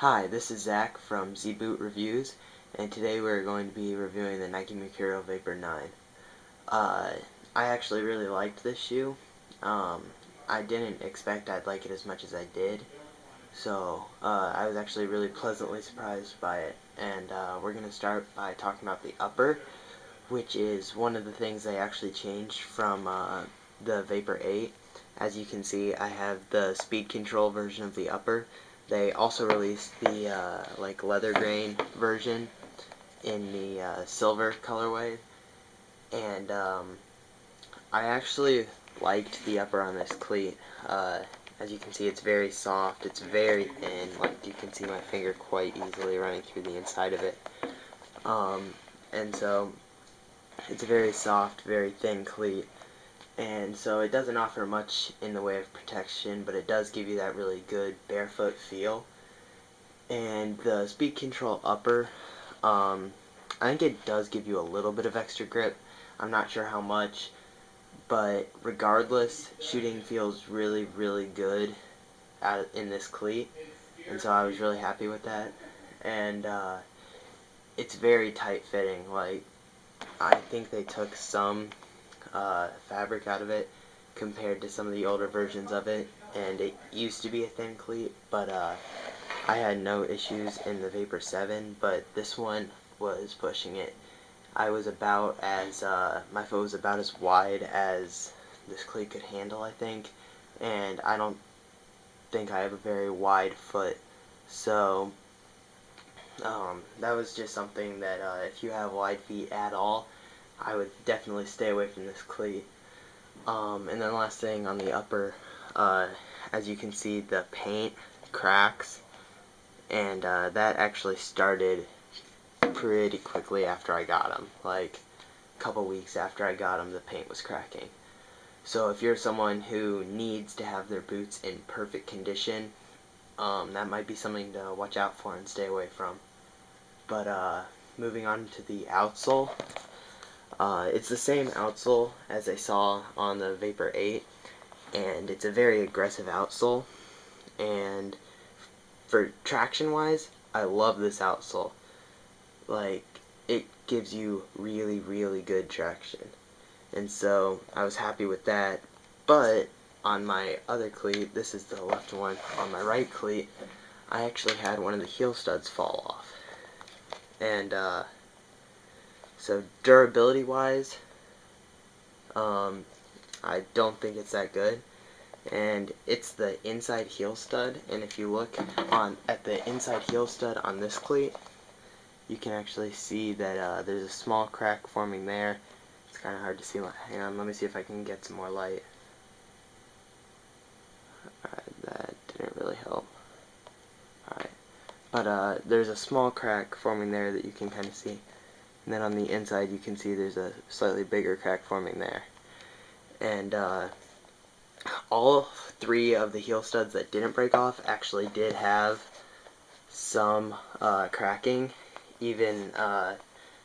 Hi, this is Zach from Z-Boot Reviews, and today we're going to be reviewing the Nike Mercurial Vapor 9. I actually really liked this shoe. I didn't expect I'd like it as much as I did, so I was actually really pleasantly surprised by it. And we're going to start by talking about the upper, which is one of the things they actually changed from the Vapor 8. As you can see, I have the speed control version of the upper. They also released the like leather grain version in the silver colorway, and I actually liked the upper on this cleat. As you can see, it's very soft, it's very thin, like you can see my finger quite easily running through the inside of it. And so it's a very soft, very thin cleat, and so it doesn't offer much in the way of protection, but it does give you that really good barefoot feel. And the speed control upper, I think it does give you a little bit of extra grip. I'm not sure how much, but regardless, shooting feels really, really good in this cleat, and so I was really happy with that. And it's very tight fitting. Like, I think they took some fabric out of it compared to some of the older versions of it, and it used to be a thin cleat, but I had no issues in the Vapor 7, but this one was pushing it. I was about as, my foot was about as wide as this cleat could handle, I think, and I don't think I have a very wide foot, so that was just something that if you have wide feet at all, I would definitely stay away from this cleat. And then the last thing on the upper, as you can see, the paint cracks, and that actually started pretty quickly after I got them. Like a couple weeks after I got them, the paint was cracking. So if you're someone who needs to have their boots in perfect condition, that might be something to watch out for and stay away from. But moving on to the outsole, it's the same outsole as I saw on the Vapor 8, and it's a very aggressive outsole, and for traction wise, I love this outsole. Like, it gives you really, really good traction, and so I was happy with that. But on my other cleat, this is the left one, on my right cleat, I actually had one of the heel studs fall off. And so durability wise, I don't think it's that good. And it's the inside heel stud, and if you look at the inside heel stud on this cleat, you can actually see that there's a small crack forming there. It's kind of hard to see. Hang on, let me see if I can get some more light. Alright, that didn't really help. Alright, but there's a small crack forming there that you can kind of see. And then on the inside you can see there's a slightly bigger crack forming there. And all three of the heel studs that didn't break off actually did have some cracking. Even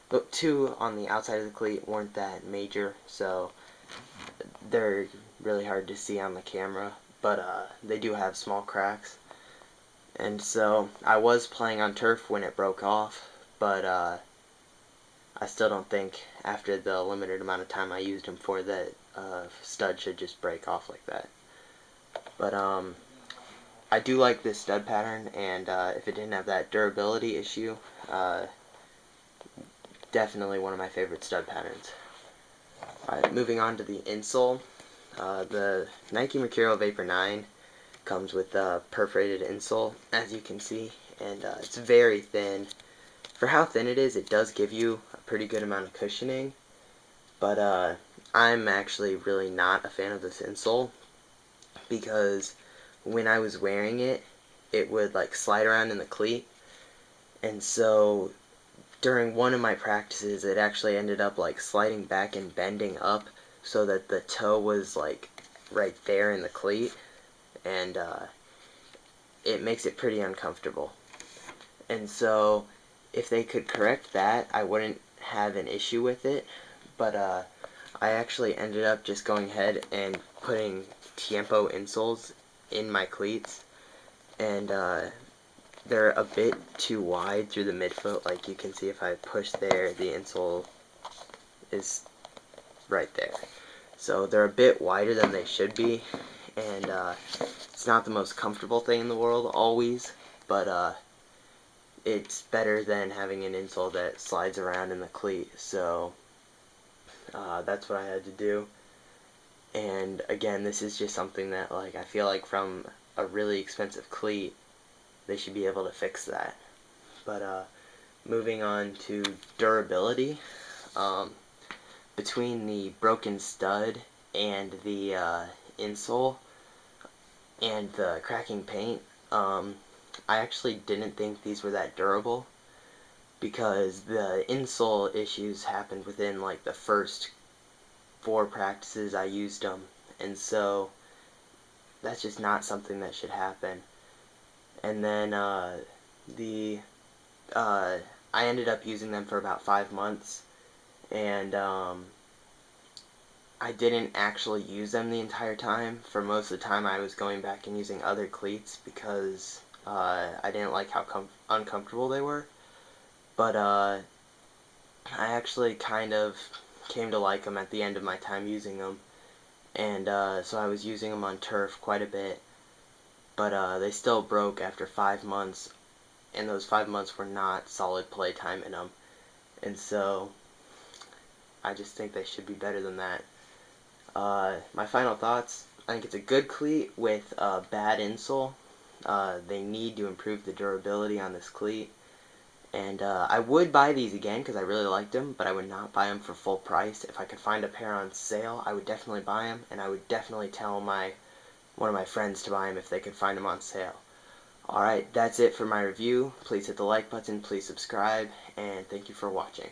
but two on the outside of the cleat weren't that major, so they're really hard to see on the camera, but they do have small cracks. And so I was playing on turf when it broke off, but I still don't think after the limited amount of time I used them for that stud should just break off like that. But I do like this stud pattern, and if it didn't have that durability issue, definitely one of my favorite stud patterns. Alright, moving on to the insole. The Nike Mercurial Vapor 9 comes with a perforated insole, as you can see, and it's very thin. For how thin it is, it does give you a pretty good amount of cushioning, but I'm actually really not a fan of this insole, because when I was wearing it, it would like slide around in the cleat, and so during one of my practices, it actually ended up like sliding back and bending up so that the toe was like right there in the cleat, and it makes it pretty uncomfortable. And so if they could correct that, I wouldn't have an issue with it, but I actually ended up just going ahead and putting Tiempo insoles in my cleats, and they're a bit too wide through the midfoot. Like you can see if I push there, the insole is right there. So they're a bit wider than they should be, and it's not the most comfortable thing in the world always, but it's better than having an insole that slides around in the cleat. So that's what I had to do. And again, this is just something that, like, I feel like from a really expensive cleat, they should be able to fix that. But moving on to durability, between the broken stud and the insole and the cracking paint, I actually didn't think these were that durable, because the insole issues happened within like the first 4 practices I used them, and so that's just not something that should happen. And then the I ended up using them for about 5 months, and I didn't actually use them the entire time. For most of the time I was going back and using other cleats because I didn't like how uncomfortable they were. But I actually kind of came to like them at the end of my time using them, and so I was using them on turf quite a bit, but they still broke after 5 months, and those 5 months were not solid play time in them, and so I just think they should be better than that. My final thoughts: I think it's a good cleat with a bad insole. They need to improve the durability on this cleat. And I would buy these again because I really liked them, but I would not buy them for full price. If I could find a pair on sale, I would definitely buy them, and I would definitely tell one of my friends to buy them if they could find them on sale. Alright, that's it for my review. Please hit the like button, please subscribe, and thank you for watching.